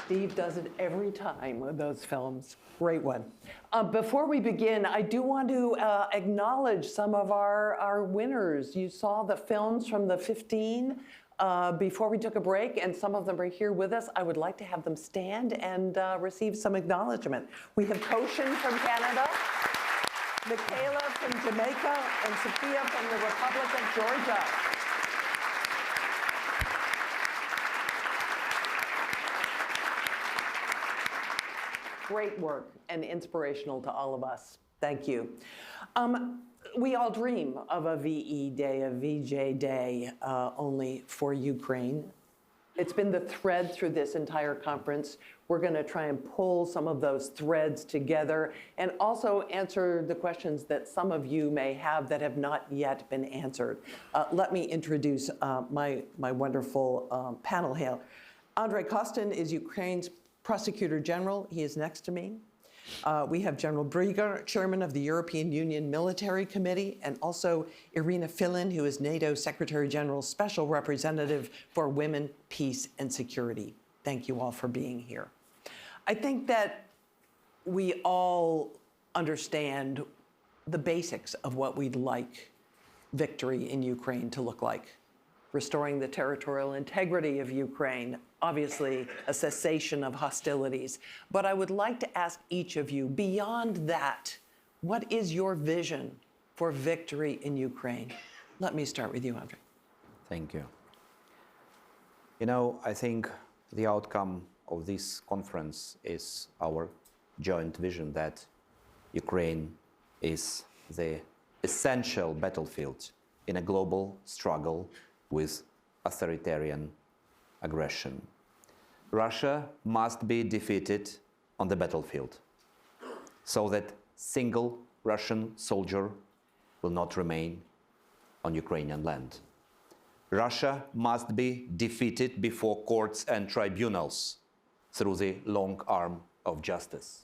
Steve does it every time with those films. Great one. Before we begin, I do want to acknowledge some of our winners. You saw the films from the 15 before we took a break, and some of them are here with us. I would like to have them stand and receive some acknowledgement. We have Kostin from Canada, Michaela from Jamaica, and Sophia from the Republic of Georgia. Great work and inspirational to all of us. Thank you. We all dream of a VE Day, a VJ Day, only for Ukraine. It's been the thread through this entire conference. We're going to try and pull some of those threads together and also answer the questions that some of you may have that have not yet been answered. Let me introduce my wonderful panel here. Andriy Kostin is Ukraine's Prosecutor General. He is next to me. We have General Brieger, Chairman of the European Union Military Committee, and also Irene, Fellin, who is NATO Secretary General Special Representative for Women, Peace, and Security. Thank you all for being here. I think that we all understand the basics of what we'd like victory in Ukraine to look like. Restoring the territorial integrity of Ukraine, obviously a cessation of hostilities. But I would like to ask each of you, beyond that, what is your vision for victory in Ukraine? Let me start with you, Andriy. Thank you. You know, I think the outcome of this conference is our joint vision that Ukraine is the essential battlefield in a global struggle with authoritarian aggression. Russia must be defeated on the battlefield so that single Russian soldier will not remain on Ukrainian land. Russia must be defeated before courts and tribunals through the long arm of justice.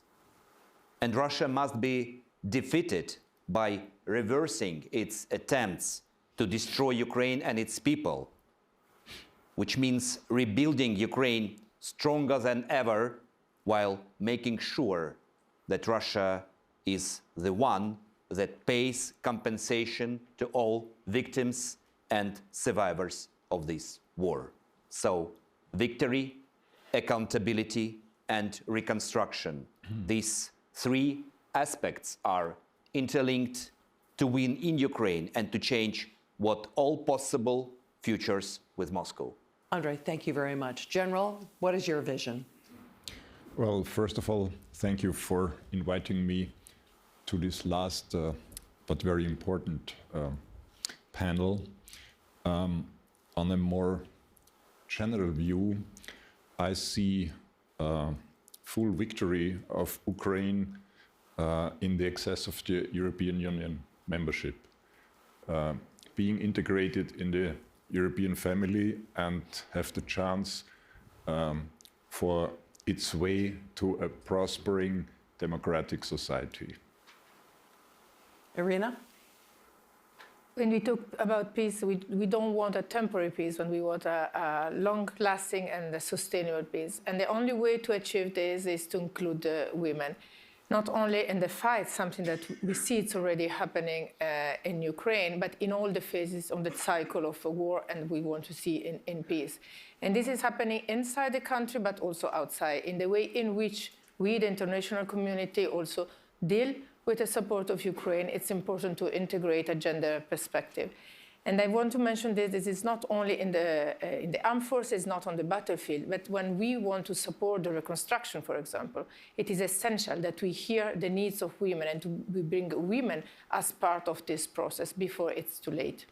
And Russia must be defeated by reversing its attempts to destroy Ukraine and its people, which means rebuilding Ukraine stronger than ever while making sure that Russia is the one that pays compensation to all victims and survivors of this war. So victory, accountability, and reconstruction. These three aspects are interlinked to win in Ukraine and to change what all possible futures with Moscow. Andriy, thank you very much. General, what is your vision? Well, first of all, thank you for inviting me to this last but very important panel. On a more general view, I see full victory of Ukraine in the access of the European Union membership. Being integrated in the European family and have the chance for its way to a prospering democratic society. Irene? When we talk about peace, we don't want a temporary peace, but we want a long-lasting and a sustainable peace. And the only way to achieve this is to include women. Not only in the fight, something that we see it's already happening in Ukraine, but in all the phases of the cycle of a war, and we want to see in peace. And this is happening inside the country, but also outside, in the way in which we, the international community, also deal with the support of Ukraine. It's important to integrate a gender perspective. And I want to mention this is not only in the armed forces, not on the battlefield, but when we want to support the reconstruction, for example, it is essential that we hear the needs of women and we bring women as part of this process before it's too late.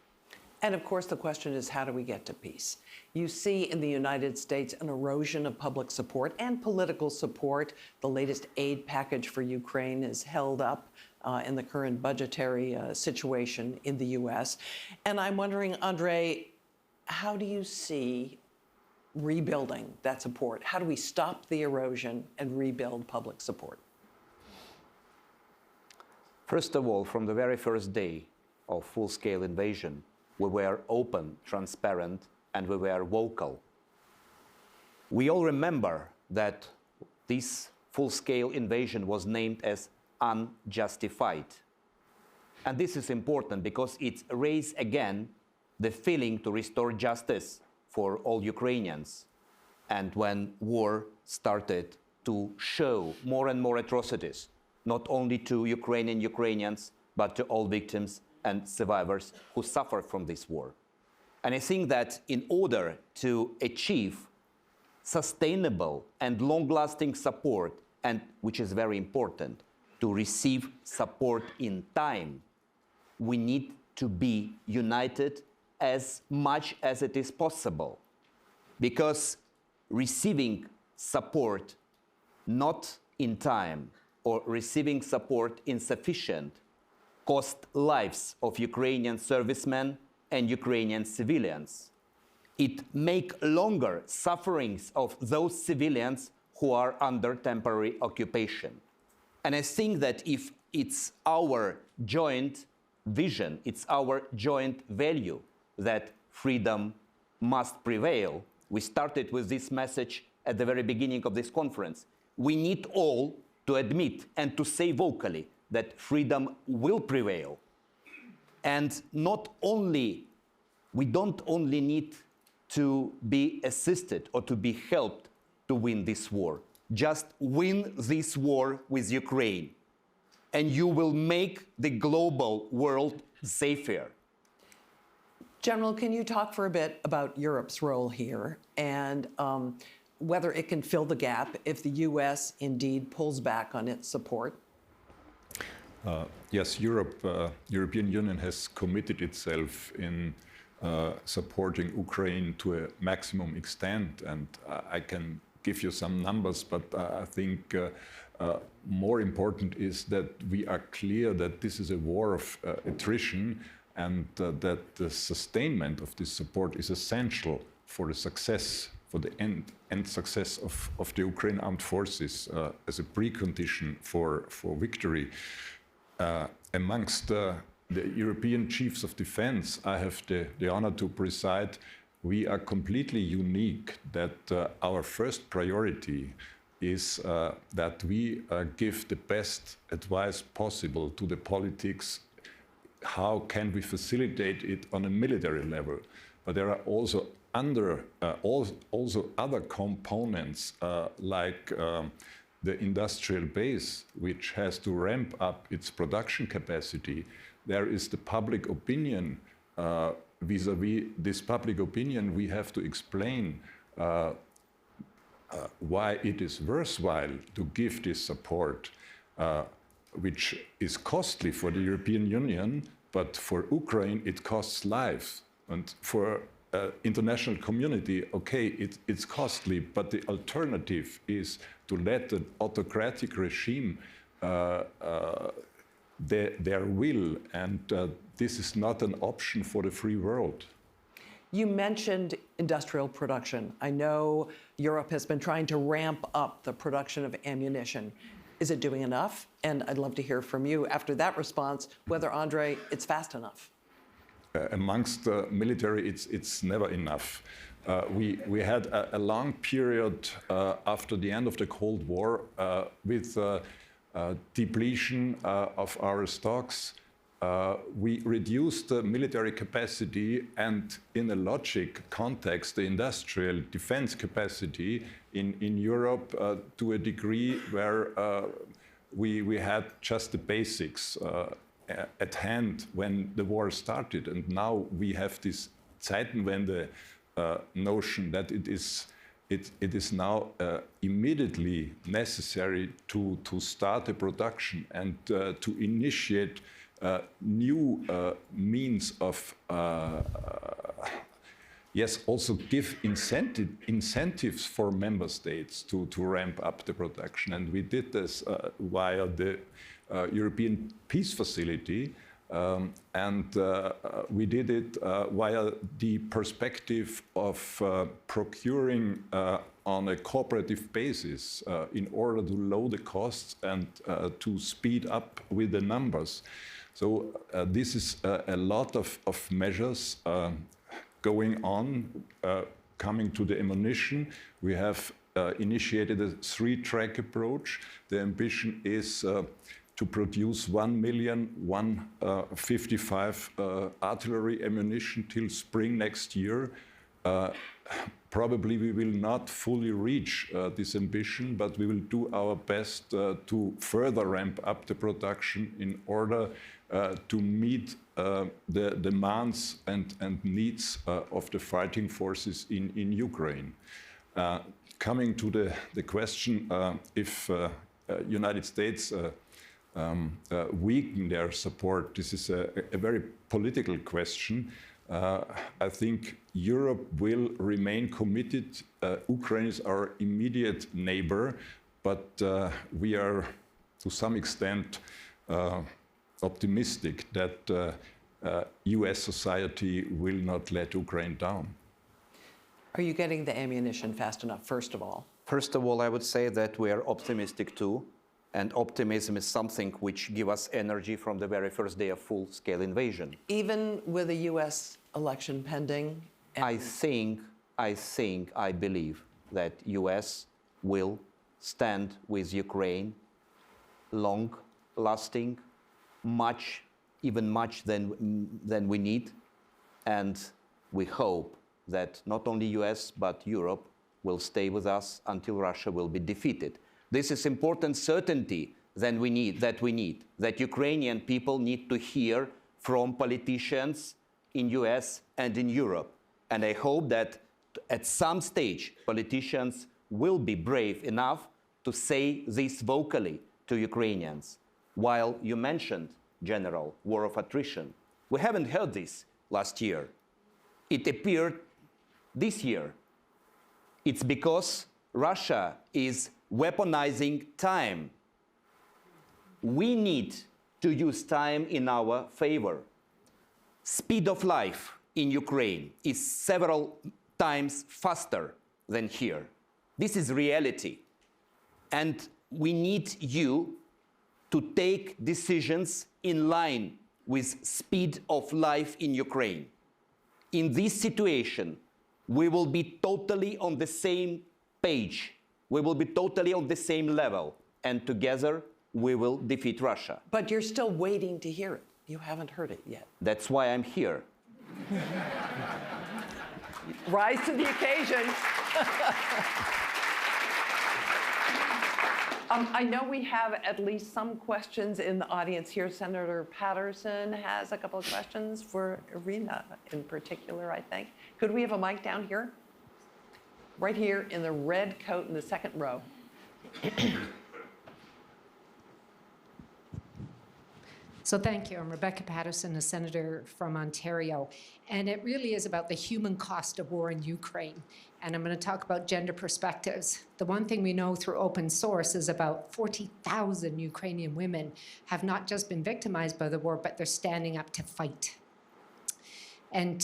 And of course, the question is, how do we get to peace? You see in the United States an erosion of public support and political support. The latest aid package for Ukraine is held up in the current budgetary situation in the US. And I'm wondering, Andriy, how do you see rebuilding that support? How do we stop the erosion and rebuild public support? First of all, from the very first day of full-scale invasion, we were open, transparent, and we were vocal. We all remember that this full-scale invasion was named as unjustified. And this is important because it raised again the feeling to restore justice for all Ukrainians. And when war started to show more and more atrocities, not only to Ukrainians, but to all victims and survivors who suffer from this war. And I think that in order to achieve sustainable and long-lasting support, and which is very important, to receive support in time, we need to be united as much as it is possible. Because receiving support not in time or receiving support insufficient cost lives of Ukrainian servicemen and Ukrainian civilians. It makes longer sufferings of those civilians who are under temporary occupation. And I think that if it's our joint vision, it's our joint value that freedom must prevail. We started with this message at the very beginning of this conference. We need all to admit and to say vocally that freedom will prevail. And we don't only need to be assisted or to be helped to win this war. Just win this war with Ukraine, and you will make the global world safer. General, can you talk for a bit about Europe's role here and whether it can fill the gap if the US indeed pulls back on its support? Yes, European Union has committed itself in supporting Ukraine to a maximum extent, and I can give you some numbers, but I think more important is that we are clear that this is a war of attrition, and that the sustainment of this support is essential for the success, for the end success of the Ukrainian armed forces as a precondition for victory. Amongst the European chiefs of defense, I have the honor to preside. We are completely unique that our first priority is that we give the best advice possible to the politics. How can we facilitate it on a military level? But there are also other components like the industrial base, which has to ramp up its production capacity. There is the public opinion. Vis-à-vis this public opinion, we have to explain why it is worthwhile to give this support, which is costly for the European Union, but for Ukraine it costs lives. And for international community, okay, it's costly, but the alternative is to let the autocratic regime their will, and this is not an option for the free world. You mentioned industrial production. I know Europe has been trying to ramp up the production of ammunition. Is it doing enough? And I'd love to hear from you after that response, whether, Andriy, it's fast enough. Amongst the military, it's never enough. We had a long period after the end of the Cold War with depletion of our stocks. We reduced the military capacity, and in a logic context, the industrial defense capacity in Europe to a degree where we had just the basics at hand when the war started. And now we have this Zeitenwende notion that it is now immediately necessary to start a production and to initiate new means of, also give incentives for member states to ramp up the production. And we did this via the European Peace Facility, and we did it via the perspective of procuring on a cooperative basis in order to lower the costs and to speed up with the numbers. So this is a lot of measures going on. Coming to the ammunition, we have initiated a 3-track approach. The ambition is to produce 1,155 artillery ammunition till spring next year. Probably we will not fully reach this ambition, but we will do our best to further ramp up the production in order to meet the demands and needs of the fighting forces in Ukraine. Coming to the question if United States weaken their support, this is a very political question. I think Europe will remain committed. Ukraine is our immediate neighbor, but we are to some extent optimistic that US society will not let Ukraine down. Are you getting the ammunition fast enough, first of all? First of all, I would say that we are optimistic too, and optimism is something which gives us energy from the very first day of full-scale invasion. Even with a US election pending? I believe that US will stand with Ukraine long-lasting, even much than we need, and we hope that not only US but Europe will stay with us until Russia will be defeated. This is important certainty that Ukrainian people need to hear from politicians in US and in Europe. And I hope that at some stage politicians will be brave enough to say this vocally to Ukrainians. While you mentioned, General, war of attrition, we haven't heard this last year. It appeared this year. It's because Russia is weaponizing time. We need to use time in our favor. Speed of life in Ukraine is several times faster than here. This is reality. And we need you to take decisions in line with speed of life in Ukraine. In this situation, we will be totally on the same page. We will be totally on the same level. And together, we will defeat Russia. But you're still waiting to hear it. You haven't heard it yet. That's why I'm here. Rise to the occasion. I know we have at least some questions in the audience here. Senator Patterson has a couple of questions for Irene in particular, I think. Could we have a mic down here? Right here in the red coat in the second row. So thank you. I'm Rebecca Patterson, a senator from Ontario. And it really is about the human cost of war in Ukraine. And I'm going to talk about gender perspectives. The one thing we know through open source is about 40,000 Ukrainian women have not just been victimized by the war, but they're standing up to fight. And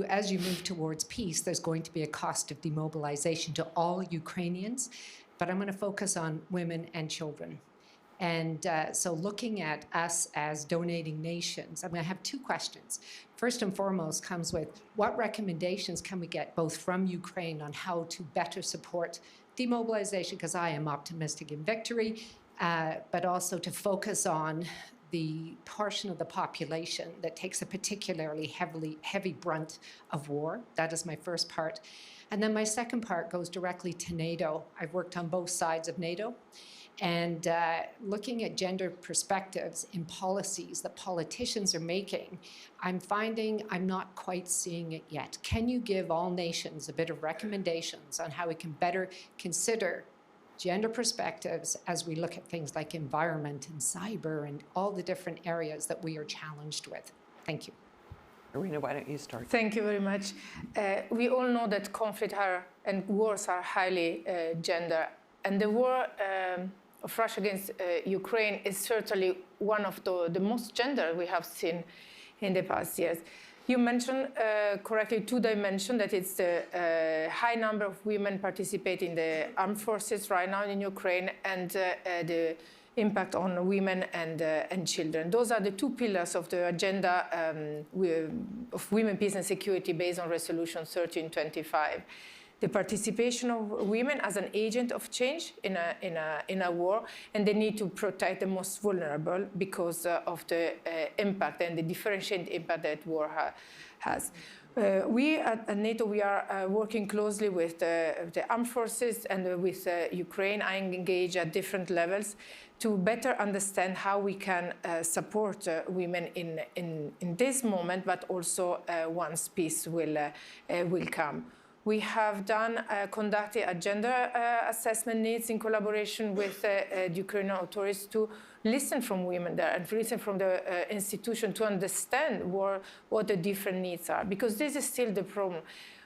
as you move towards peace, there's going to be a cost of demobilization to all Ukrainians. But I'm going to focus on women and children. And so looking at us as donating nations, I'm going to have two questions. First and foremost comes with what recommendations can we get both from Ukraine on how to better support demobilization, because I am optimistic in victory, but also to focus on the portion of the population that takes a particularly heavy brunt of war. That is my first part. And then my second part goes directly to NATO. I've worked on both sides of NATO. And looking at gender perspectives in policies that politicians are making, I'm finding I'm not quite seeing it yet. Can you give all nations a bit of recommendations on how we can better consider gender perspectives as we look at things like environment and cyber and all the different areas that we are challenged with? Thank you. Irene, why don't you start? Thank you very much. We all know that conflict and wars are highly gender. And the war of Russia against Ukraine is certainly one of the most gender we have seen in the past years. You mentioned correctly two dimensions, that it's the high number of women participate in the armed forces right now in Ukraine and the impact on women and children. Those are the two pillars of the agenda of women, peace and security based on Resolution 1325. the participation of women as an agent of change in a war, and the need to protect the most vulnerable because of the impact and the differentiated impact that war has. We at NATO, we are working closely with the armed forces and with Ukraine. I engage at different levels to better understand how we can support women in this moment, but also once peace will come. We have conducted a gender assessment needs in collaboration with the Ukrainian authorities to listen from women there and listen from the institution to understand what the different needs are, because this is still the problem.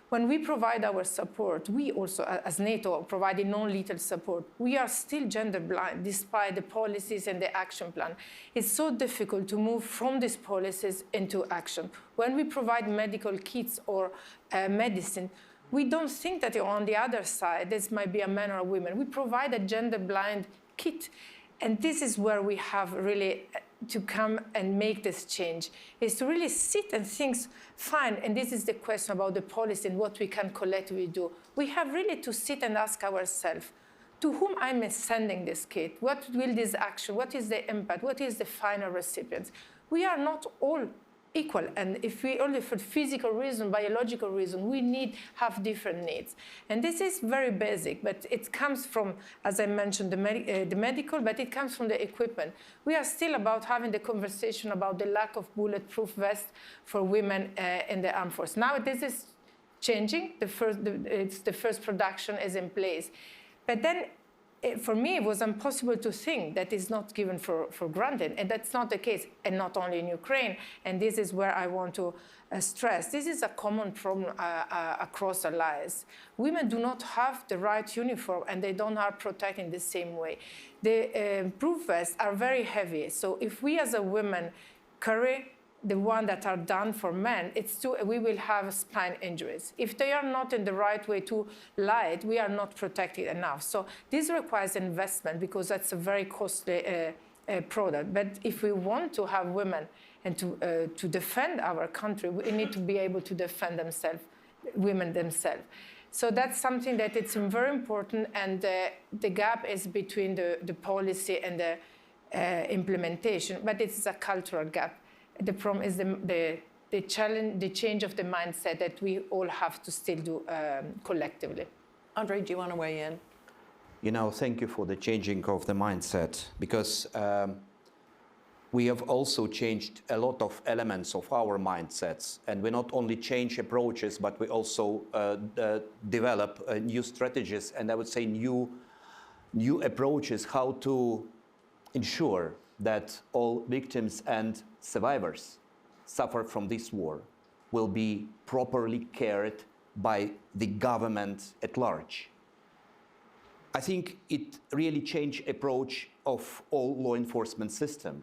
When we provide our support, we also, as NATO, providing non-lethal support, we are still gender blind despite the policies and the action plan. It's so difficult to move from these policies into action. When we provide medical kits or medicine, we don't think that on the other side, this might be a man or a woman. We provide a gender blind kit. And this is where we have really to come and make this change, is to really sit and think, fine, and this is the question about the policy and what we can collectively do. We have really to sit and ask ourselves, to whom I'm sending this kit? What will this action, what is the impact, what is the final recipient? We are not all equal, and if we only for physical reason, biological reason, we have different needs. And this is very basic, but it comes from, as I mentioned, the medical, but it comes from the equipment. We are still about having the conversation about the lack of bulletproof vests for women in the armed force. Now this is changing. The first production is in place. But then for me, it was impossible to think that it's not given for granted, and that's not the case, and not only in Ukraine. And this is where I want to stress. This is a common problem across allies. Women do not have the right uniform, and they don't are protected in the same way. The proof vests are very heavy, so if we as a woman carry the one that are done for men, we will have spine injuries. If they are not in the right way to light, we are not protected enough. So this requires investment because that's a very costly product. But if we want to have women and to defend our country, we need to be able to defend themselves, women themselves. So that's something that it's very important, and the gap is between the policy and the implementation, but it's a cultural gap. The problem is the challenge, the change of the mindset that we all have to still do collectively. Andriy, do you want to weigh in? You know, thank you for the changing of the mindset, because we have also changed a lot of elements of our mindsets, and we not only change approaches, but we also develop new strategies, and I would say new approaches how to ensure that all victims and survivors suffer from this war will be properly cared by the government at large. I think it really changed approach of all law enforcement system.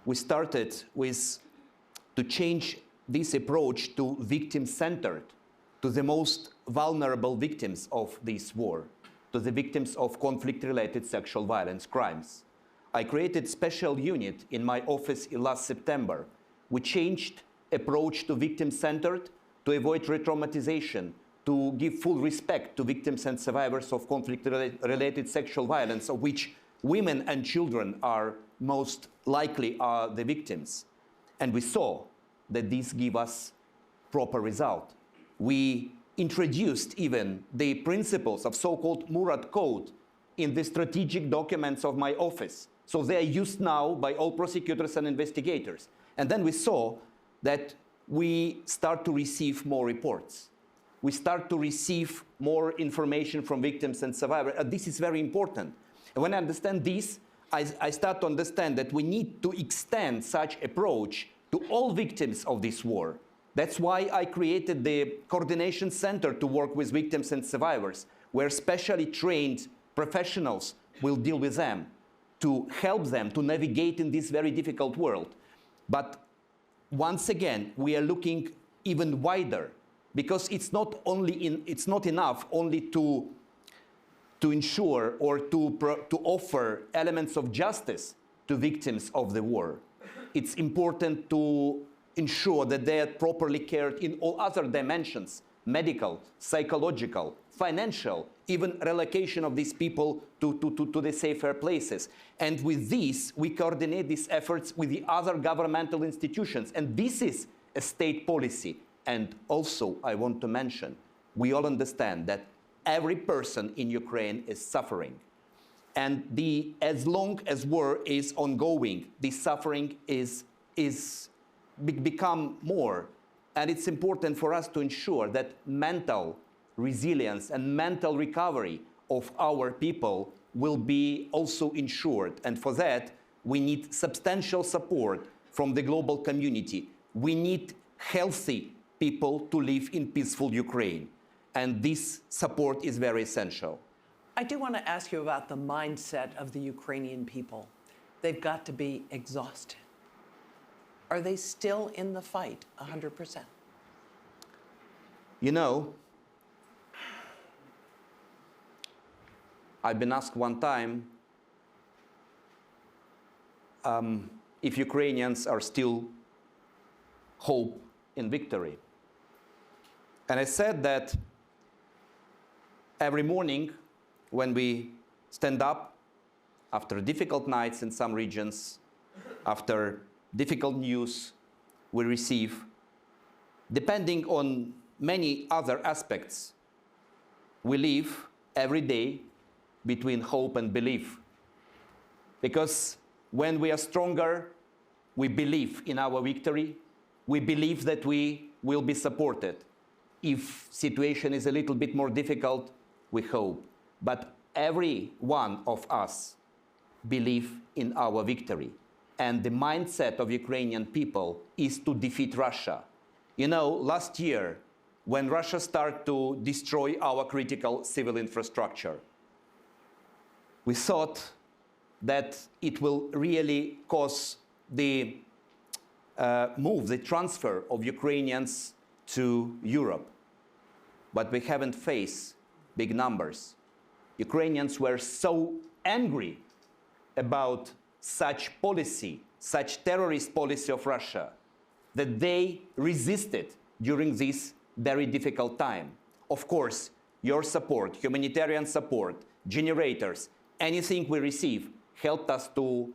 We started to change this approach to victim-centered, to the most vulnerable victims of this war, to the victims of conflict-related sexual violence crimes. I created special unit in my office last September. We changed approach to victim-centered to avoid re-traumatization, to give full respect to victims and survivors of conflict-related sexual violence, of which women and children are most likely the victims. And we saw that this gave us proper result. We introduced even the principles of so-called Murad Code in the strategic documents of my office. So they are used now by all prosecutors and investigators. And then we saw that we start to receive more reports. We start to receive more information from victims and survivors. This is very important. And when I understand this, I start to understand that we need to extend such approach to all victims of this war. That's why I created the coordination center to work with victims and survivors, where specially trained professionals will deal with them, to help them to navigate in this very difficult world. But once again, we are looking even wider, because it's not enough only to ensure or to offer elements of justice to victims of the war. It's important to ensure that they are properly cared in all other dimensions medical, psychological, financial, even relocation of these people to the safer places. And with this, we coordinate these efforts with the other governmental institutions. And this is a state policy. And also, I want to mention, we all understand that every person in Ukraine is suffering. And as long as war is ongoing, the suffering become more. And it's important for us to ensure that mental resilience and mental recovery of our people will be also ensured. And for that, we need substantial support from the global community. We need healthy people to live in peaceful Ukraine. And this support is very essential. I do want to ask you about the mindset of the Ukrainian people. They've got to be exhausted. Are they still in the fight 100%? You know, I've been asked one time if Ukrainians are still hope in victory. And I said that every morning when we stand up after difficult nights in some regions, after difficult news we receive, depending on many other aspects, we live every day between hope and belief. Because when we are stronger, we believe in our victory. We believe that we will be supported. If situation is a little bit more difficult, we hope. But every one of us believe in our victory. And the mindset of Ukrainian people is to defeat Russia. You know, last year, when Russia started to destroy our critical civil infrastructure, we thought that it will really cause the the transfer of Ukrainians to Europe. But we haven't faced big numbers. Ukrainians were so angry about such policy, such terrorist policy of Russia, that they resisted during this very difficult time. Of course, your support, humanitarian support, generators, anything we receive helped us to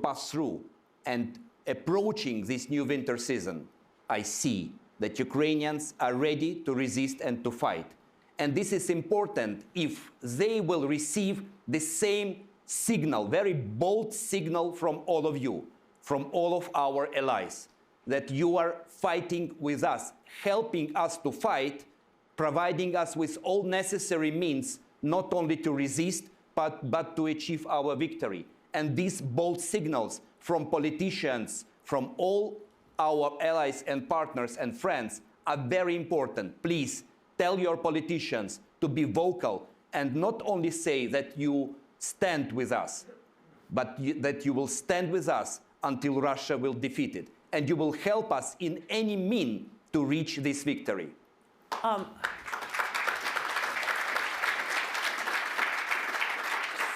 pass through. And approaching this new winter season, I see that Ukrainians are ready to resist and to fight. And this is important if they will receive the same signal, very bold signal from all of you, from all of our allies, that you are fighting with us, helping us to fight, providing us with all necessary means, not only to resist, but to achieve our victory. And these bold signals from politicians, from all our allies and partners and friends are very important. Please tell your politicians to be vocal and not only say that you stand with us, but that you will stand with us until Russia will defeat it. And you will help us in any means to reach this victory.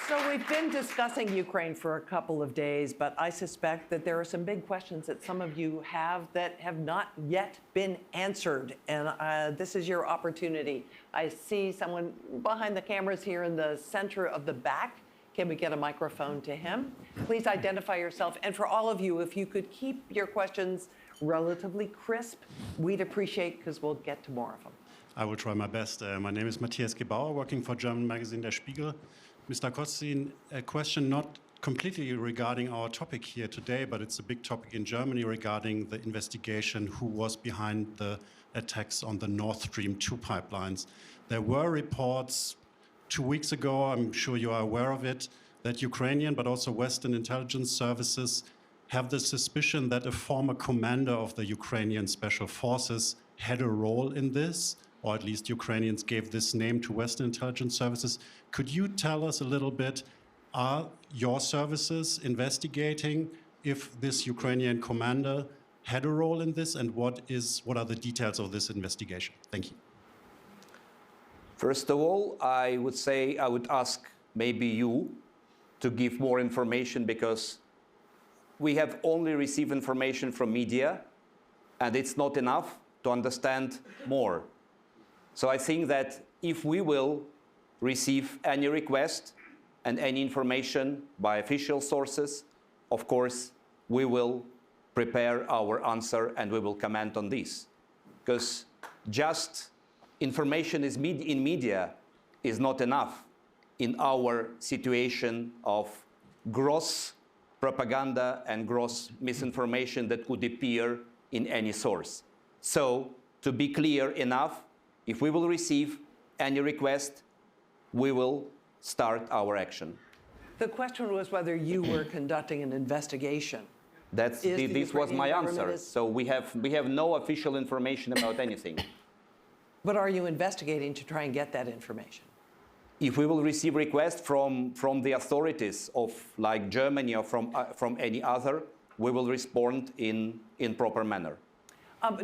So we've been discussing Ukraine for a couple of days, but I suspect that there are some big questions that some of you have that have not yet been answered. And this is your opportunity. I see someone behind the cameras here in the center of the back. Can we get a microphone to him? Please identify yourself. And for all of you, if you could keep your questions relatively crisp, we'd appreciate, because we'll get to more of them. I will try my best. My name is Matthias Gebauer, working for German magazine Der Spiegel. Mr. Kostin, a question not completely regarding our topic here today, but it's a big topic in Germany regarding the investigation who was behind the attacks on the Nord Stream 2 pipelines. There were reports 2 weeks ago, I'm sure you are aware of it, that Ukrainian but also Western intelligence services have the suspicion that a former commander of the Ukrainian special forces had a role in this, or at least Ukrainians gave this name to Western intelligence services. Could you tell us a little bit, are your services investigating if this Ukrainian commander had a role in this, and what are the details of this investigation? Thank you. First of all, I would say I would ask maybe you to give more information, because we have only received information from media, and it's not enough to understand more. So I think that if we will receive any request and any information by official sources, of course, we will prepare our answer and we will comment on this. Because just information in media is not enough in our situation of gross propaganda and gross misinformation that could appear in any source. So, to be clear enough, if we will receive any request, we will start our action. The question was whether you were conducting an investigation. This was my answer. So we have no official information about anything. But are you investigating to try and get that information? If we will receive requests from the authorities of like Germany or from any other, we will respond in proper manner.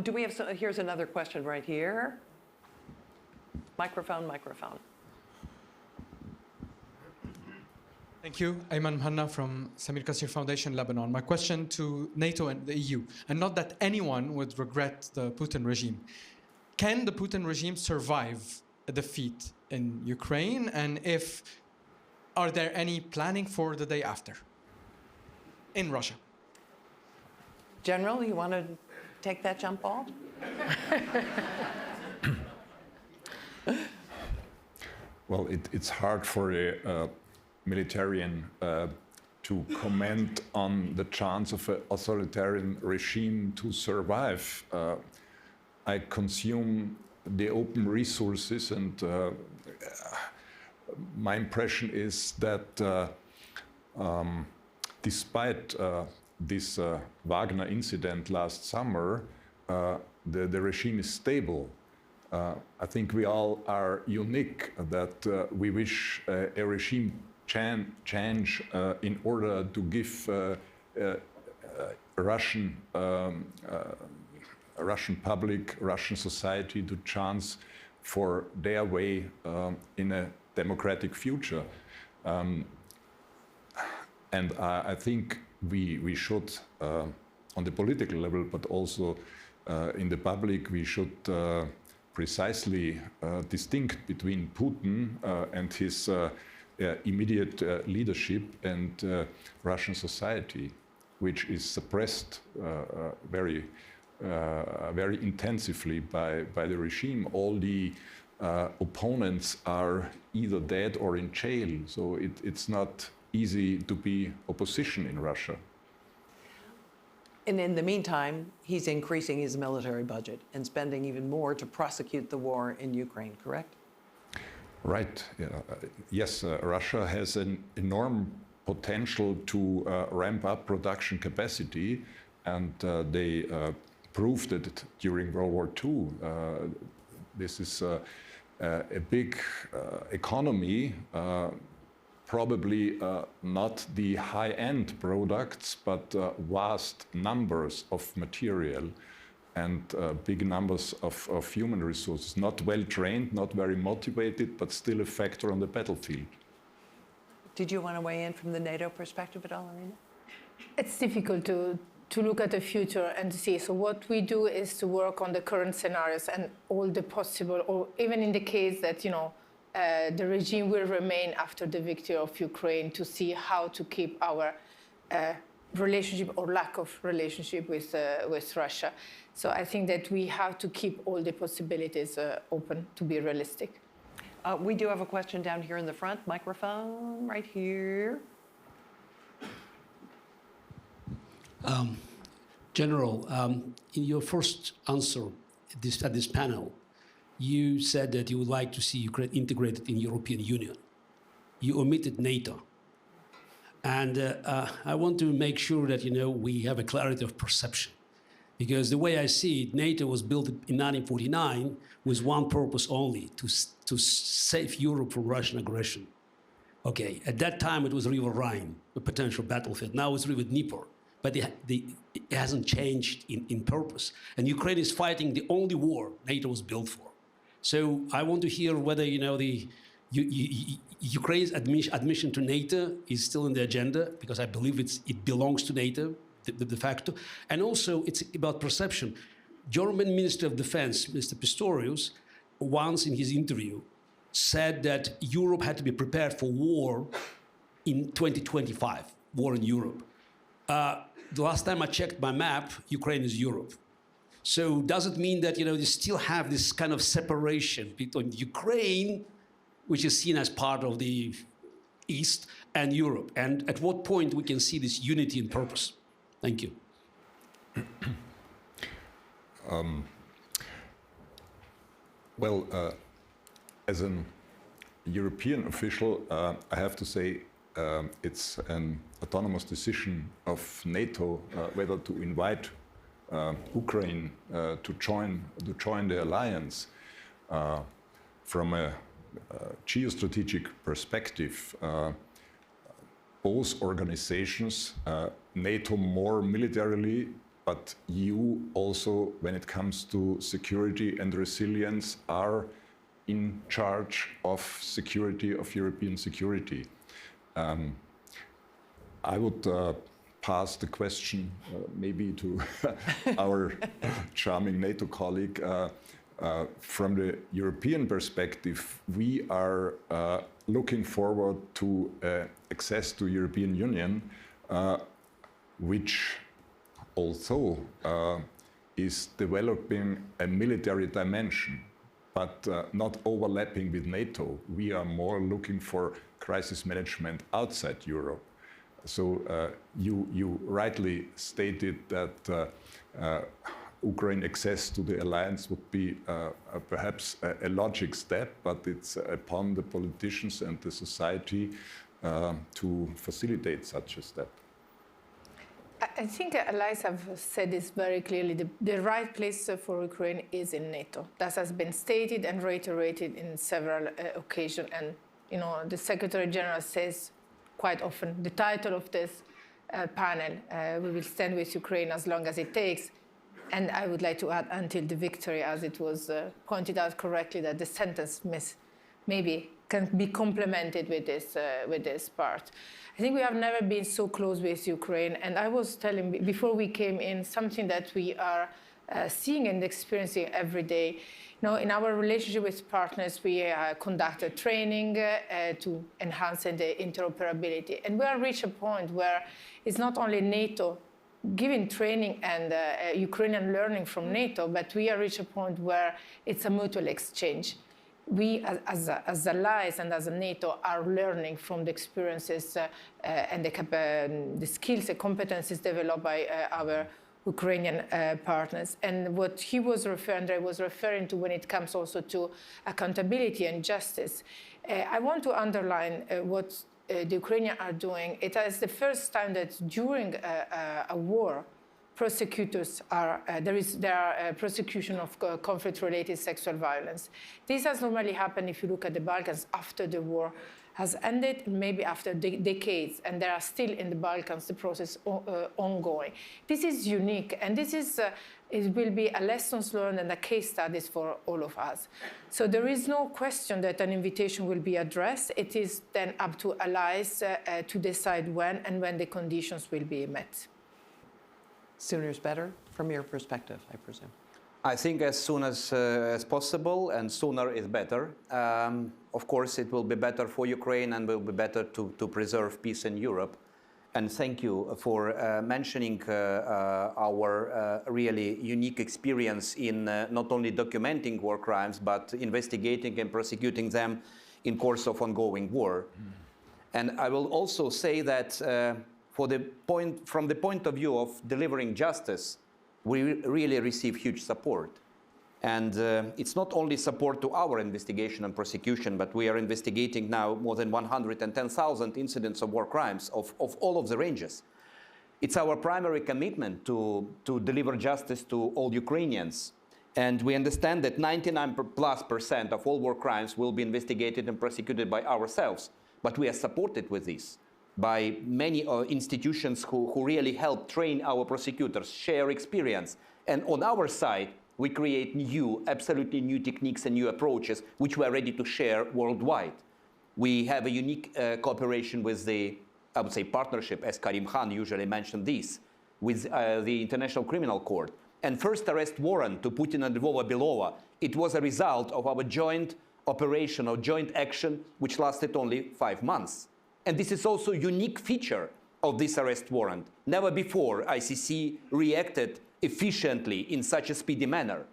Do we have here's another question right here. Microphone. Thank you. Ayman Hanna from Samir Kassir Foundation, Lebanon. My question to NATO and the EU, and not that anyone would regret the Putin regime. Can the Putin regime survive a defeat in Ukraine? And are there any planning for the day after in Russia? General, you want to take that jump ball? Well, it's hard for a militarian to comment on the chance of an authoritarian regime to survive. I consume the open resources, and my impression is that despite this Wagner incident last summer, the regime is stable. I think we all are unique that we wish a regime change in order to give Russian public, Russian society the chance for their way in a democratic future. And I think we should, on the political level, but also in the public, we should precisely distinct between Putin and his immediate leadership and Russian society, which is suppressed very intensively by the regime. All the opponents are either dead or in jail, so it's not easy to be opposition in Russia. And in the meantime, he's increasing his military budget and spending even more to prosecute the war in Ukraine, correct? Right. Yes, Russia has an enormous potential to ramp up production capacity, and they proved it during World War II. This is a big economy, probably not the high-end products, but vast numbers of material and big numbers of human resources, not well-trained, not very motivated, but still a factor on the battlefield. Did you want to weigh in from the NATO perspective at all, Irene? It's difficult to look at the future and to see. So what we do is to work on the current scenarios and all the possible, or even in the case that, the regime will remain after the victory of Ukraine, to see how to keep our relationship or lack of relationship with Russia. So I think that we have to keep all the possibilities open to be realistic. We do have a question down here in the front. Microphone right here. General, in your first answer at this panel, you said that you would like to see Ukraine integrated in European Union. You omitted NATO. And I want to make sure that, we have a clarity of perception. Because the way I see it, NATO was built in 1949 with one purpose only, to save Europe from Russian aggression. Okay, at that time it was River Rhine, a potential battlefield. Now it's River Dnieper. But it hasn't changed in purpose. And Ukraine is fighting the only war NATO was built for. So I want to hear whether, Ukraine's admission to NATO is still in the agenda, because I believe it belongs to NATO, de facto. And also, it's about perception. German Minister of Defense, Mr. Pistorius, once in his interview said that Europe had to be prepared for war in 2025, war in Europe. The last time I checked my map, Ukraine is Europe. So does it mean that, you still have this kind of separation between Ukraine, which is seen as part of the East, and Europe? And at what point we can see this unity in purpose? Thank you. As an European official, I have to say it's an autonomous decision of NATO whether to invite Ukraine to join the alliance. From a geostrategic perspective, both organizations, NATO more militarily, but EU also, when it comes to security and resilience, are in charge of security, of European security. I would pass the question maybe to our charming NATO colleague. From the European perspective, we are looking forward to access to European Union, which also is developing a military dimension, but not overlapping with NATO. We are more looking for crisis management outside Europe. So you rightly stated that Ukraine access to the alliance would be perhaps a logic step, but it's upon the politicians and the society to facilitate such a step. I think allies have said this very clearly. The right place for Ukraine is in NATO. That has been stated and reiterated in several occasions. And the Secretary General says quite often the title of this panel: "We will stand with Ukraine as long as it takes." And I would like to add, until the victory, as it was pointed out correctly, that the sentence maybe can be complemented with this part. I think we have never been so close with Ukraine. And I was telling, before we came in, something that we are seeing and experiencing every day. In our relationship with partners, we conducted training to enhance the interoperability. And we have reached a point where it's not only NATO giving training and Ukrainian learning from NATO, but we have reached a point where it's a mutual exchange. We, as allies and as a NATO, are learning from the experiences and the skills and competencies developed by our Ukrainian partners. And what Andriy was referring to when it comes also to accountability and justice, I want to underline what the Ukrainians are doing. It is the first time that during a war, prosecutors there are prosecution of conflict-related sexual violence. This has normally happened, if you look at the Balkans, after the war has ended, maybe after decades, and there are still in the Balkans the process ongoing. This is unique, and this is it will be a lessons learned and a case studies for all of us. So there is no question that an invitation will be addressed. It is then up to allies to decide when and when the conditions will be met. Sooner is better, from your perspective, I presume. I think as soon as possible, and sooner is better. Of course, it will be better for Ukraine and will be better to preserve peace in Europe. And thank you for mentioning our really unique experience in not only documenting war crimes, but investigating and prosecuting them in course of ongoing war. And I will also say that from the point of view of delivering justice, we really receive huge support. And it's not only support to our investigation and prosecution, but we are investigating now more than 110,000 incidents of war crimes of all of the ranges. It's our primary commitment to deliver justice to all Ukrainians. And we understand that 99+% of all war crimes will be investigated and prosecuted by ourselves. But we are supported with this by many institutions who really help train our prosecutors, share experience. And on our side, we create absolutely new techniques and new approaches, which we are ready to share worldwide. We have a unique cooperation with the, I would say, partnership, as Karim Khan usually mentioned this, with the International Criminal Court. And first arrest warrant to Putin and Lvova Belova, it was a result of our joint operation or joint action, which lasted only 5 months. And this is also a unique feature of this arrest warrant. Never before ICC reacted efficiently in such a speedy manner.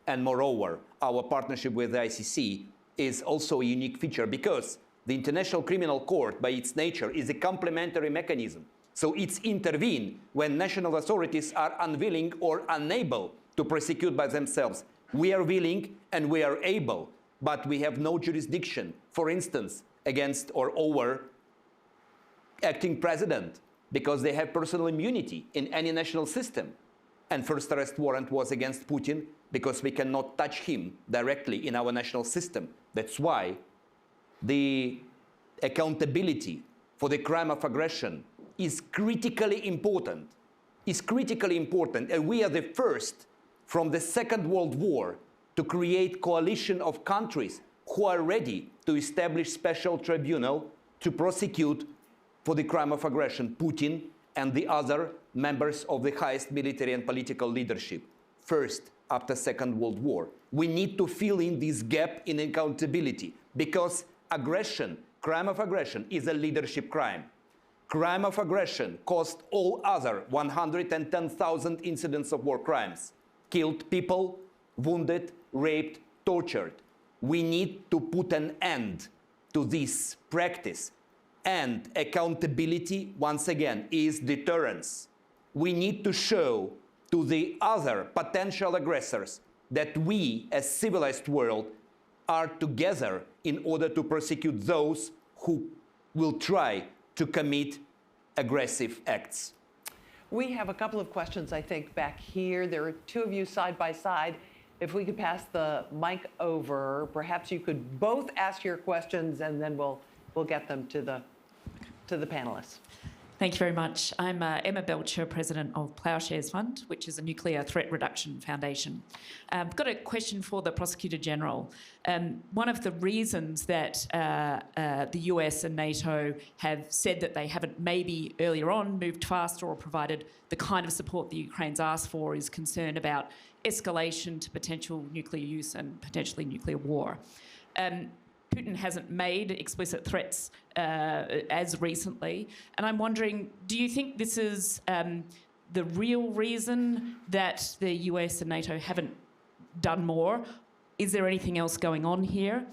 And moreover, our partnership with the ICC is also a unique feature because the International Criminal Court, by its nature, is a complementary mechanism. So it's intervene when national authorities are unwilling or unable to prosecute by themselves. We are willing and we are able, but we have no jurisdiction, for instance, against or over acting president, because they have personal immunity in any national system. And first arrest warrant was against Putin because we cannot touch him directly in our national system. That's why the accountability for the crime of aggression is critically important. And we are the first from the Second World War to create coalition of countries who are ready to establish special tribunal to prosecute for the crime of aggression Putin and the other members of the highest military and political leadership, first after Second World War. We need to fill in this gap in accountability because aggression, crime of aggression, is a leadership crime. Crime of aggression caused all other 110,000 incidents of war crimes, killed people, wounded, raped, tortured. We need to put an end to this practice. And accountability, once again, is deterrence. We need to show to the other potential aggressors that we, as civilized world, are together in order to prosecute those who will try to commit aggressive acts. We have a couple of questions, I think, back here. There are two of you side by side. If we could pass the mic over, perhaps you could both ask your questions and then we'll get them to the panelists. Thank you very much. I'm Emma Belcher, President of Ploughshares Fund, which is a nuclear threat reduction foundation. I've got a question for the Prosecutor General. One of the reasons that the US and NATO have said that they haven't maybe earlier on moved faster or provided the kind of support that Ukraine's asked for is concern about escalation to potential nuclear use and potentially nuclear war. Putin hasn't made explicit threats as recently. And I'm wondering, do you think this is the real reason that the US and NATO haven't done more? Is there anything else going on here?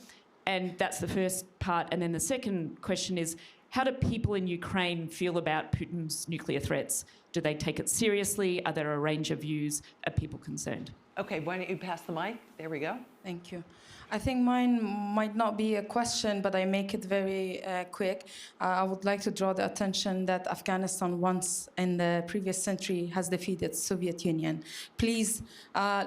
And that's the first part. And then the second question is, how do people in Ukraine feel about Putin's nuclear threats? Do they take it seriously? Are there a range of views? Are people concerned? Okay, why don't you pass the mic? There we go. Thank you. I think mine might not be a question, but I make it very quick. I would like to draw the attention that Afghanistan once in the previous century has defeated Soviet Union. Please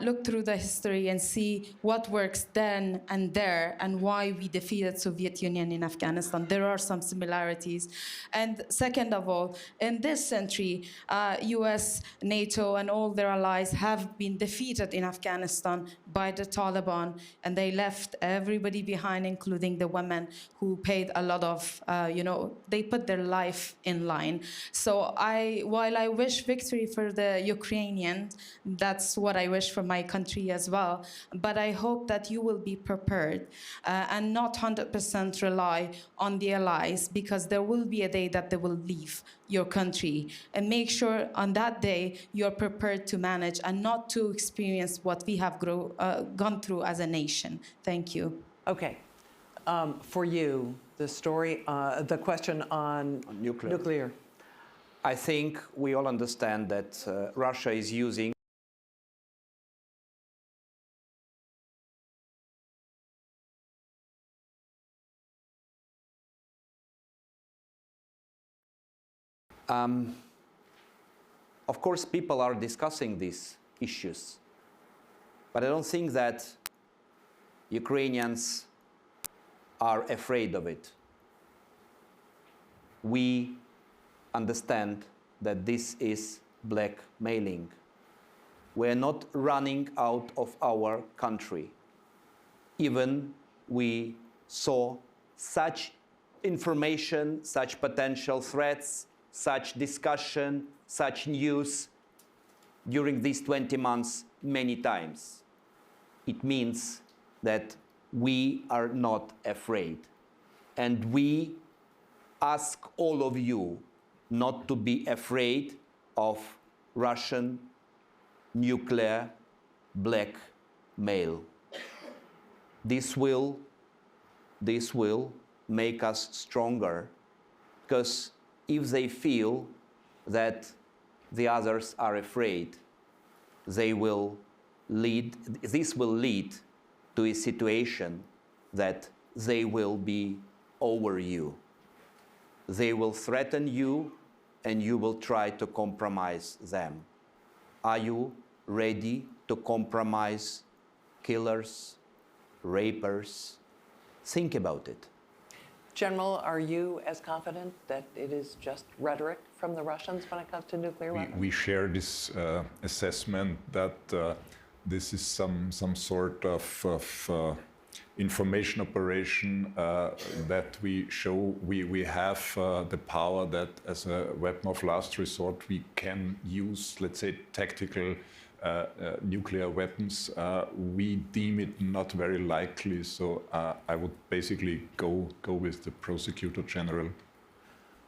look through the history and see what works then and there and why we defeated Soviet Union in Afghanistan. There are some similarities. And second of all, in this century, US, NATO, and all their allies have been defeated in Afghanistan by the Taliban, and they left everybody behind, including the women who paid a lot of, they put their life in line. So while I wish victory for the Ukrainians, that's what I wish for my country as well. But I hope that you will be prepared and not 100% rely on the allies, because there will be a day that they will leave your country. And make sure on that day you're prepared to manage and not to experience what we have gone through as a nation. Thank you. Okay. For you, the question on nuclear. I think we all understand that Russia is using of course, people are discussing these issues, but I don't think that Ukrainians are afraid of it. We understand that this is blackmailing. We're not running out of our country. Even we saw such information, such potential threats, such discussion, such news during these 20 months many times. It means that we are not afraid. And we ask all of you not to be afraid of Russian nuclear blackmail. This will make us stronger, because if they feel that the others are afraid, this will lead to a situation that they will be over you. They will threaten you, and you will try to compromise them. Are you ready to compromise killers, rapers? Think about it. General, are you as confident that it is just rhetoric from the Russians when it comes to nuclear weapons? We share this assessment that this is some sort of information operation that we show we have the power that as a weapon of last resort we can use, let's say, tactical nuclear weapons. We deem it not very likely, so I would basically go with the Prosecutor General.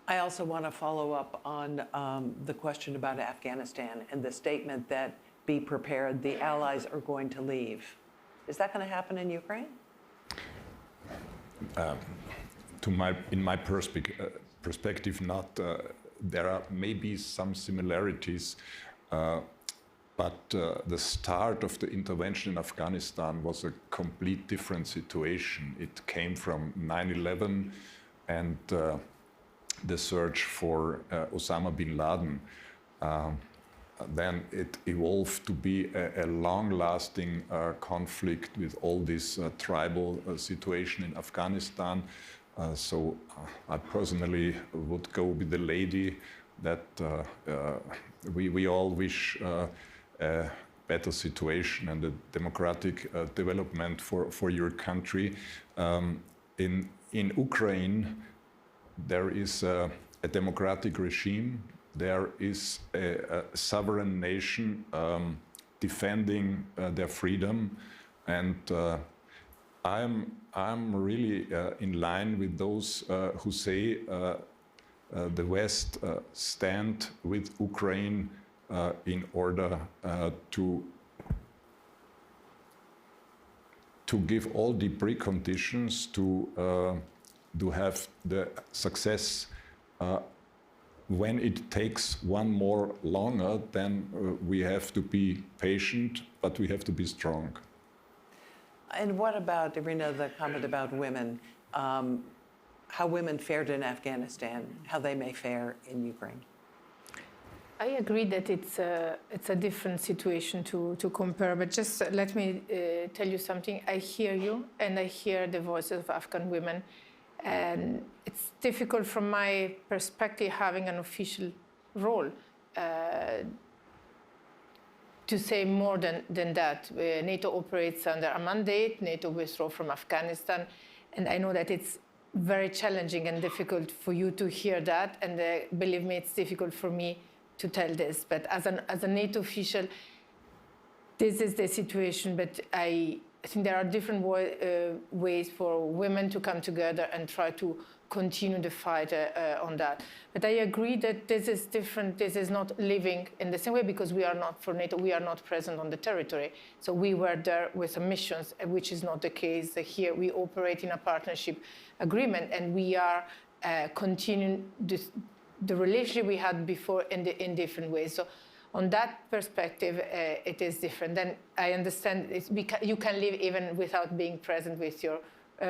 I also want to follow up on the question about Afghanistan and the statement that be prepared, the allies are going to leave. Is that going to happen in Ukraine? In my perspective, not. There are maybe some similarities, but the start of the intervention in Afghanistan was a complete different situation. It came from 9/11 and the search for Osama bin Laden. Then it evolved to be a long-lasting conflict with all this tribal situation in Afghanistan. So I personally would go with the lady that we all wish a better situation and a democratic development for your country. In Ukraine, there is a democratic regime. There is a sovereign nation defending their freedom, and I'm really in line with those who say the West stand with Ukraine in order to give all the preconditions to have the success. When it takes one more longer, then we have to be patient, but we have to be strong. And what about, Irene, the comment about women, how women fared in Afghanistan, how they may fare in Ukraine? I agree that it's a different situation to compare, but just let me tell you something. I hear you, and I hear the voices of Afghan women. And it's difficult from my perspective, having an official role, to say more than that. NATO operates under a mandate, NATO withdraw from Afghanistan, and I know that it's very challenging and difficult for you to hear that, and believe me, it's difficult for me to tell this. But as a NATO official, this is the situation, but I think there are different ways for women to come together and try to continue the fight on that. But I agree that this is different. This is not living in the same way, because we are not, for NATO, we are not present on the territory. So we were there with some missions, which is not the case here. We operate in a partnership agreement, and we are continuing the relationship we had before in different ways. So on that perspective, it is different. Then I understand you can live even without being present with your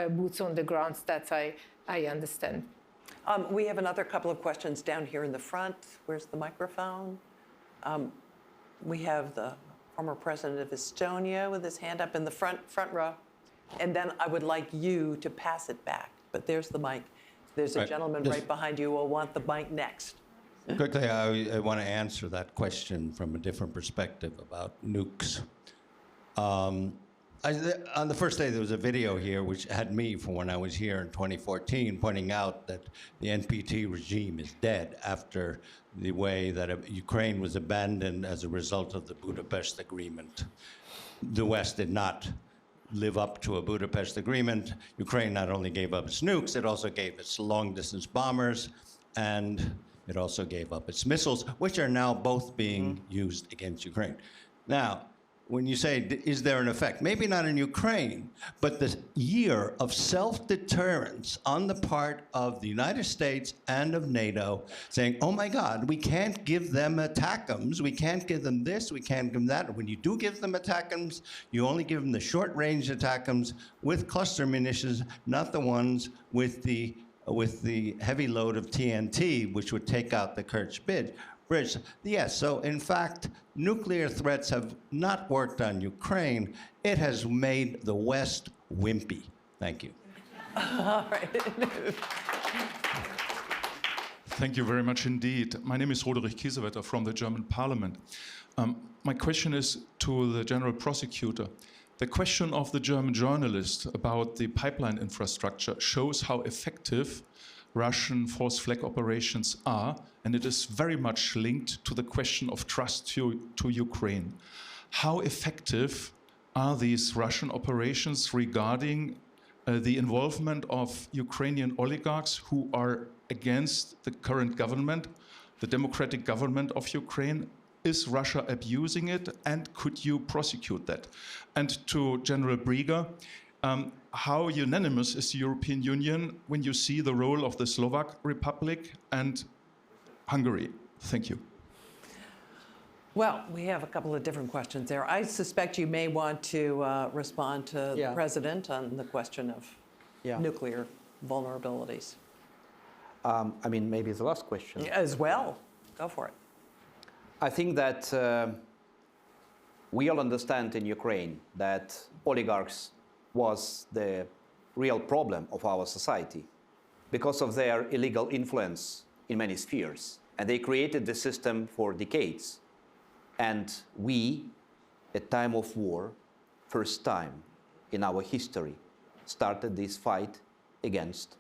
boots on the ground. That I understand. We have another couple of questions down here in the front. Where's the microphone? We have the former president of Estonia with his hand up in the front row. And then I would like you to pass it back. But there's the mic. There's a gentleman right behind you who will want the mic next. Quickly, I want to answer that question from a different perspective about nukes. On the first day, there was a video here which had me from when I was here in 2014 pointing out that the NPT regime is dead after the way that Ukraine was abandoned as a result of the Budapest Agreement. The West did not live up to a Budapest Agreement. Ukraine not only gave up its nukes, it also gave its long-distance bombers, and it also gave up its missiles, which are now both being used against Ukraine. Now, when you say, is there an effect? Maybe not in Ukraine, but the year of self-deterrence on the part of the United States and of NATO, saying, oh my God, we can't give them ATACMS, we can't give them this, we can't give them that. When you do give them ATACMS, you only give them the short-range ATACMS with cluster munitions, not the ones with the heavy load of TNT, which would take out the Kerch bridge. Yes, so in fact, nuclear threats have not worked on Ukraine. It has made the West wimpy. Thank you. All right. Thank you very much indeed. My name is Roderich Kiesewetter from the German Parliament. My question is to the General Prosecutor. The question of the German journalist about the pipeline infrastructure shows how effective Russian false flag operations are, and it is very much linked to the question of trust to Ukraine. How effective are these Russian operations regarding the involvement of Ukrainian oligarchs who are against the current government, the democratic government of Ukraine? Is Russia abusing it, and could you prosecute that? And to General Brieger, how unanimous is the European Union when you see the role of the Slovak Republic and Hungary? Thank you. Well, we have a couple of different questions there. I suspect you may want to respond to the President on the question of nuclear vulnerabilities. I mean, maybe the last question. As well. Go for it. I think that we all understand in Ukraine that oligarchs was the real problem of our society because of their illegal influence in many spheres. And they created the system for decades. And we, at time of war, first time in our history, started this fight against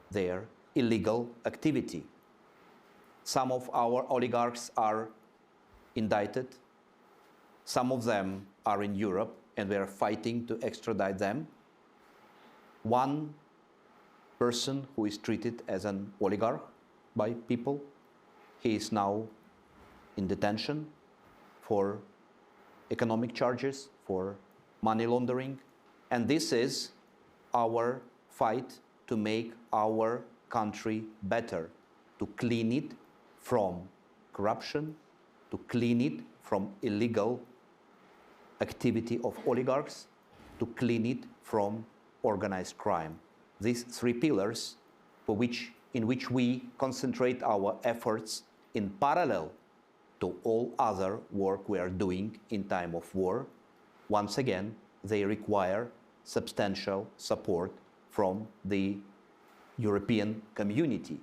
their illegal activity. Some of our oligarchs are indicted. Some of them are in Europe, and we are fighting to extradite them. One person who is treated as an oligarch by people, he is now in detention for economic charges, for money laundering. And this is our fight to make our country better, to clean it from corruption, to clean it from illegal activity of oligarchs, to clean it from organized crime. These three pillars in which we concentrate our efforts in parallel to all other work we are doing in time of war. Once again, they require substantial support from the European community.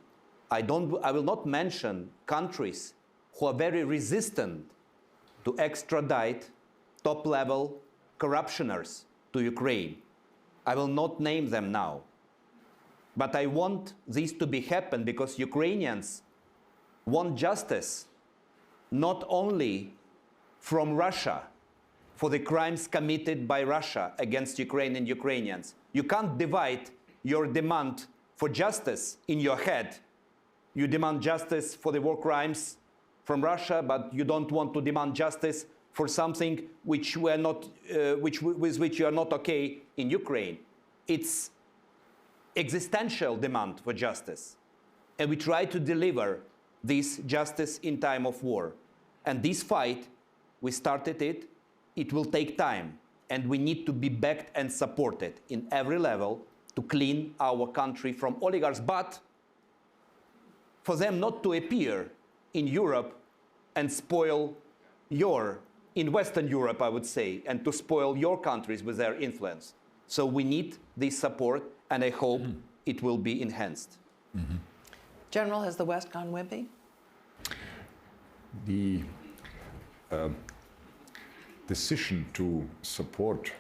I will not mention countries who are very resistant to extradite top-level corruptioners to Ukraine. I will not name them now. But I want this to be happen because Ukrainians want justice not only from Russia for the crimes committed by Russia against Ukraine and Ukrainians. You can't divide your demand for justice in your head. You demand justice for the war crimes from Russia, but you don't want to demand justice for something which with which you are not okay in Ukraine. It's existential demand for justice. And we try to deliver this justice in time of war. And this fight, we started it, it will take time. And we need to be backed and supported in every level to clean our country from oligarchs. But for them not to appear in Europe and spoil in Western Europe, I would say, and to spoil your countries with their influence. So we need this support, and I hope it will be enhanced. Mm-hmm. General, has the West gone wimpy? The decision to support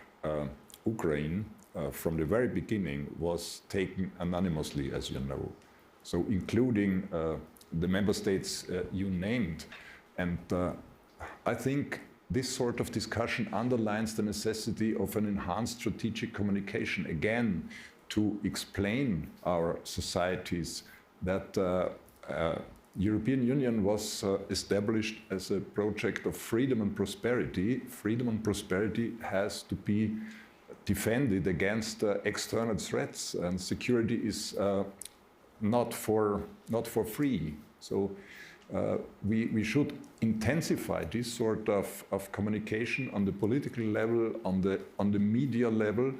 Ukraine from the very beginning was taken anonymously, as you know. So including the member states you named. And I think this sort of discussion underlines the necessity of an enhanced strategic communication, again, to explain our societies that European Union was established as a project of freedom and prosperity. Freedom and prosperity has to be defended against external threats, and security is not for free. So we should intensify this sort of communication on the political level, on the media level,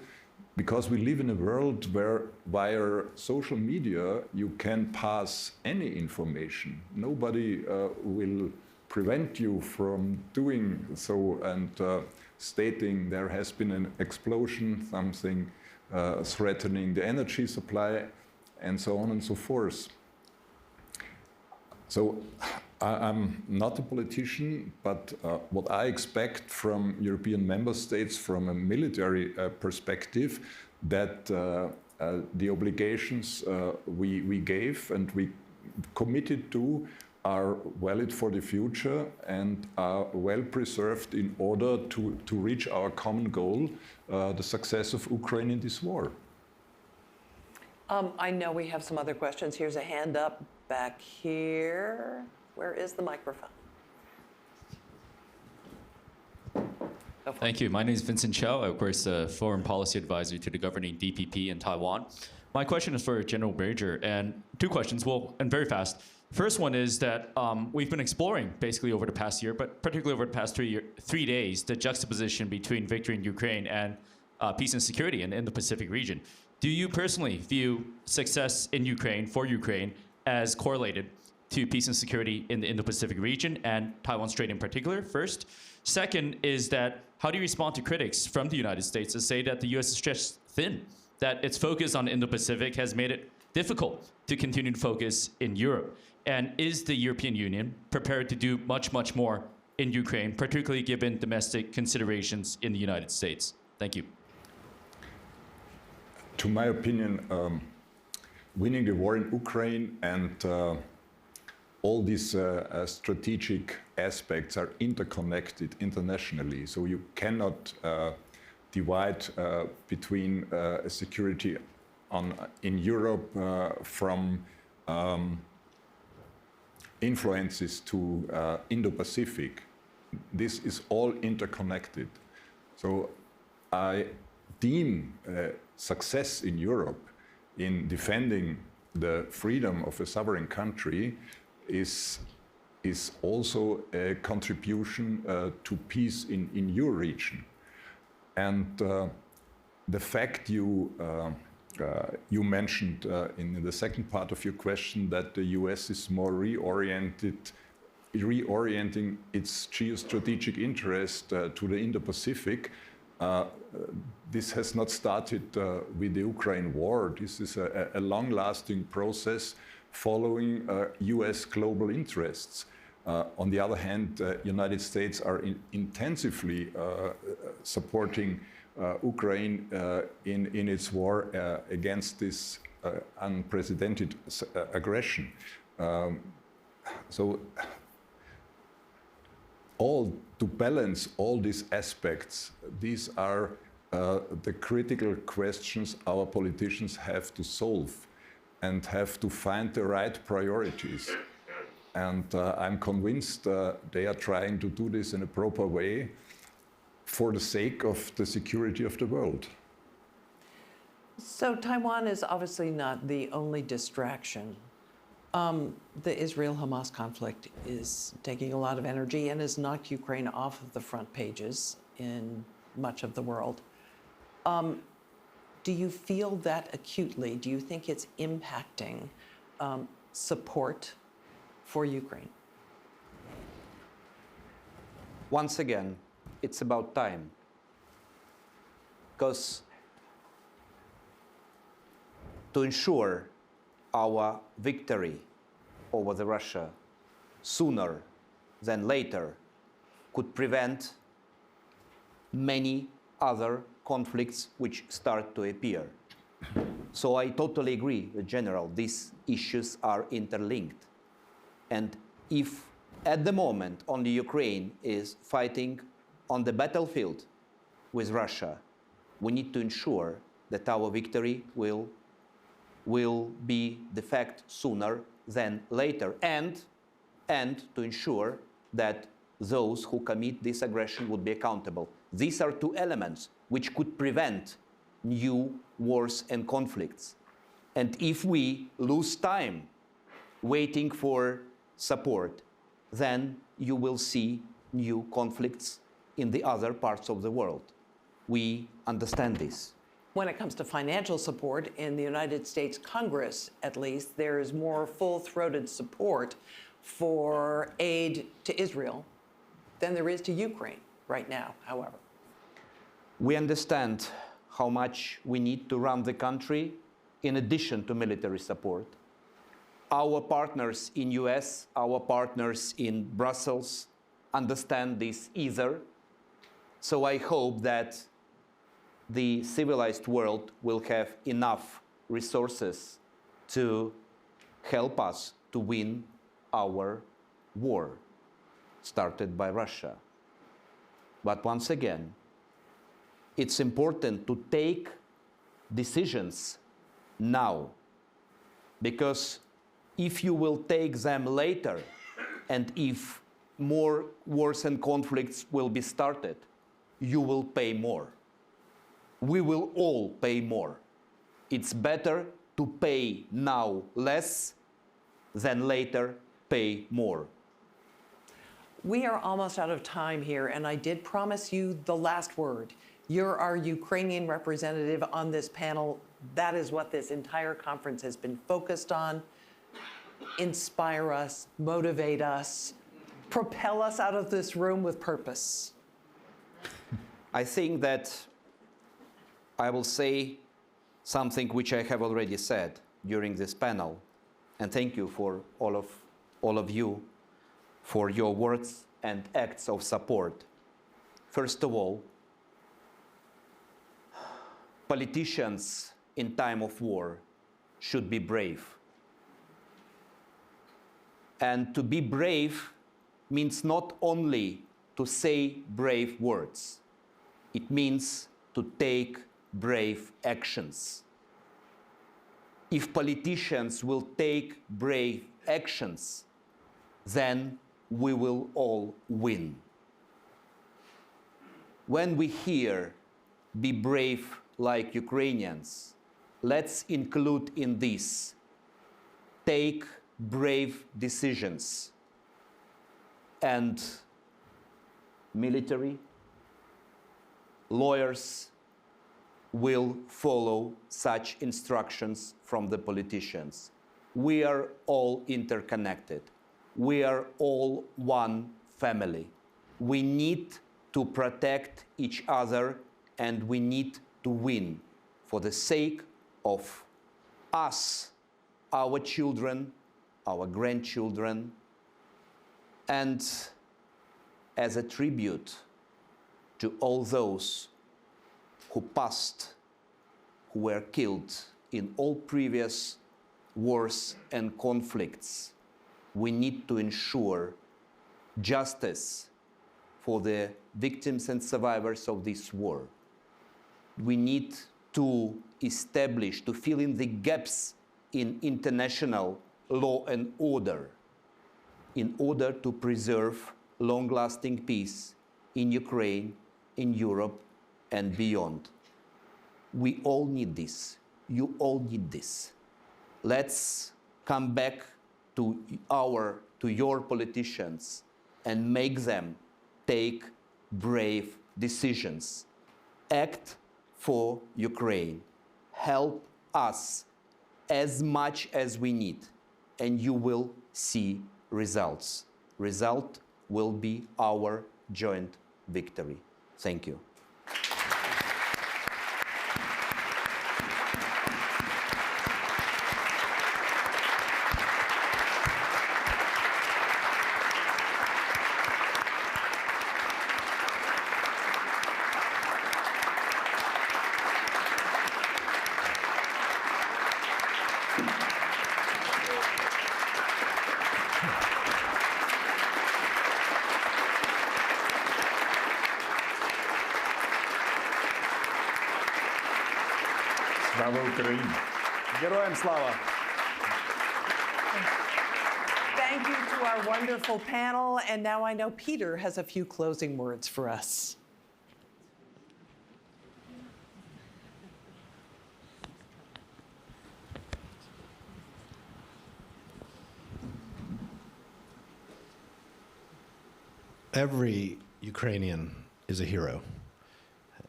because we live in a world where via social media you can pass any information. Nobody will prevent you from doing so and stating there has been an explosion, something threatening the energy supply, and so on and so forth. So I'm not a politician, but what I expect from European member states from a military perspective, that the obligations we gave and we committed to are valid for the future and are well preserved in order to reach our common goal, the success of Ukraine in this war. I know we have some other questions. Here's a hand up back here. Where is the microphone? Thank you. My name is Vincent Chow. I work as a foreign policy advisor to the governing DPP in Taiwan. My question is for General Brieger, and two questions, well, and very fast. First one is that we've been exploring basically over the past year, but particularly over the past 3 days, the juxtaposition between victory in Ukraine and peace and security in the Pacific region. Do you personally view success in Ukraine, for Ukraine, as correlated to peace and security in the Indo-Pacific region and Taiwan Strait in particular, first? Second is that how do you respond to critics from the United States that say that the U.S. is stretched thin, that its focus on Indo-Pacific has made it difficult to continue to focus in Europe? And is the European Union prepared to do much, much more in Ukraine, particularly given domestic considerations in the United States? Thank you. To my opinion, winning the war in Ukraine and all these strategic aspects are interconnected internationally. So you cannot divide between security in Europe from influences to Indo-Pacific. This is all interconnected. So I deem success in Europe in defending the freedom of a sovereign country is also a contribution to peace in your region. And the fact you mentioned in the second part of your question that the US is more reorienting its geostrategic interest to the Indo-Pacific. This has not started with the Ukraine war. This is a long-lasting process following US global interests. On the other hand, United States are intensively supporting Ukraine in its war against this unprecedented aggression. So to balance all these aspects, these are the critical questions our politicians have to solve and have to find the right priorities. And I'm convinced they are trying to do this in a proper way for the sake of the security of the world. So Taiwan is obviously not the only distraction. The Israel-Hamas conflict is taking a lot of energy and has knocked Ukraine off of the front pages in much of the world. Do you feel that acutely? Do you think it's impacting support for Ukraine? Once again, it's about time. Because to ensure our victory over the Russia sooner than later could prevent many other conflicts which start to appear. So I totally agree with General, these issues are interlinked. And if at the moment only Ukraine is fighting on the battlefield with Russia, we need to ensure that our victory will be the fact sooner than later, and to ensure that those who commit this aggression would be accountable. These are two elements which could prevent new wars and conflicts. And if we lose time waiting for support, then you will see new conflicts in the other parts of the world. We understand this. When it comes to financial support, in the United States Congress, at least, there is more full-throated support for aid to Israel than there is to Ukraine right now, however. We understand how much we need to run the country in addition to military support. Our partners in US, our partners in Brussels understand this either. So I hope that the civilized world will have enough resources to help us to win our war started by Russia. But once again, it's important to take decisions now, because if you will take them later, and if more wars and conflicts will be started, you will pay more. We will all pay more. It's better to pay now less than later pay more. We are almost out of time here, and I did promise you the last word. You're our Ukrainian representative on this panel. That is what this entire conference has been focused on. Inspire us, motivate us, propel us out of this room with purpose. I think that I will say something which I have already said during this panel, and thank you for all of you for your words and acts of support. First of all, politicians in time of war should be brave. And to be brave means not only to say brave words, it means to take brave actions. If politicians will take brave actions, then we will all win. When we hear "be brave like Ukrainians," let's include in this, take brave decisions. And military, lawyers will follow such instructions from the politicians. We are all interconnected. We are all one family. We need to protect each other, and we need to win for the sake of us, our children, our grandchildren, and as a tribute to all those who passed, who were killed in all previous wars and conflicts. We need to ensure justice for the victims and survivors of this war. We need to establish, to fill in the gaps in international law and order in order to preserve long-lasting peace in Ukraine, in Europe, and beyond. We all need this. You all need this. Let's come back to your politicians and make them take brave decisions. Act for Ukraine. Help us as much as we need, and you will see results. Result will be our joint victory. Thank you. Slava Ukraini. Героям слава. Thank you to our wonderful panel. And now I know Peter has a few closing words for us. Every Ukrainian is a hero.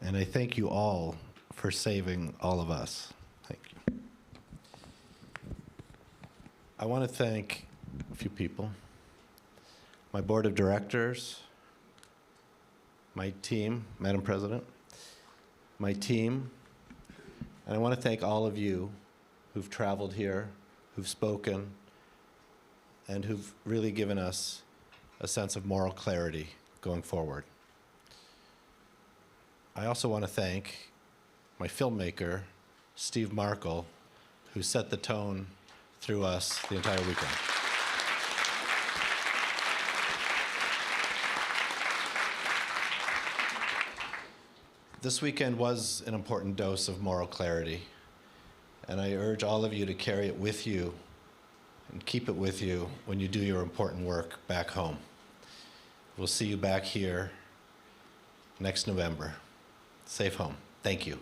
And I thank you all for saving all of us. Thank you. I want to thank a few people, my board of directors, my team, Madam President, my team, and I want to thank all of you who've traveled here, who've spoken, and who've really given us a sense of moral clarity going forward. I also want to thank my filmmaker, Steve Markle, who set the tone through us the entire weekend. This weekend was an important dose of moral clarity, and I urge all of you to carry it with you and keep it with you when you do your important work back home. We'll see you back here next November. Safe home. Thank you.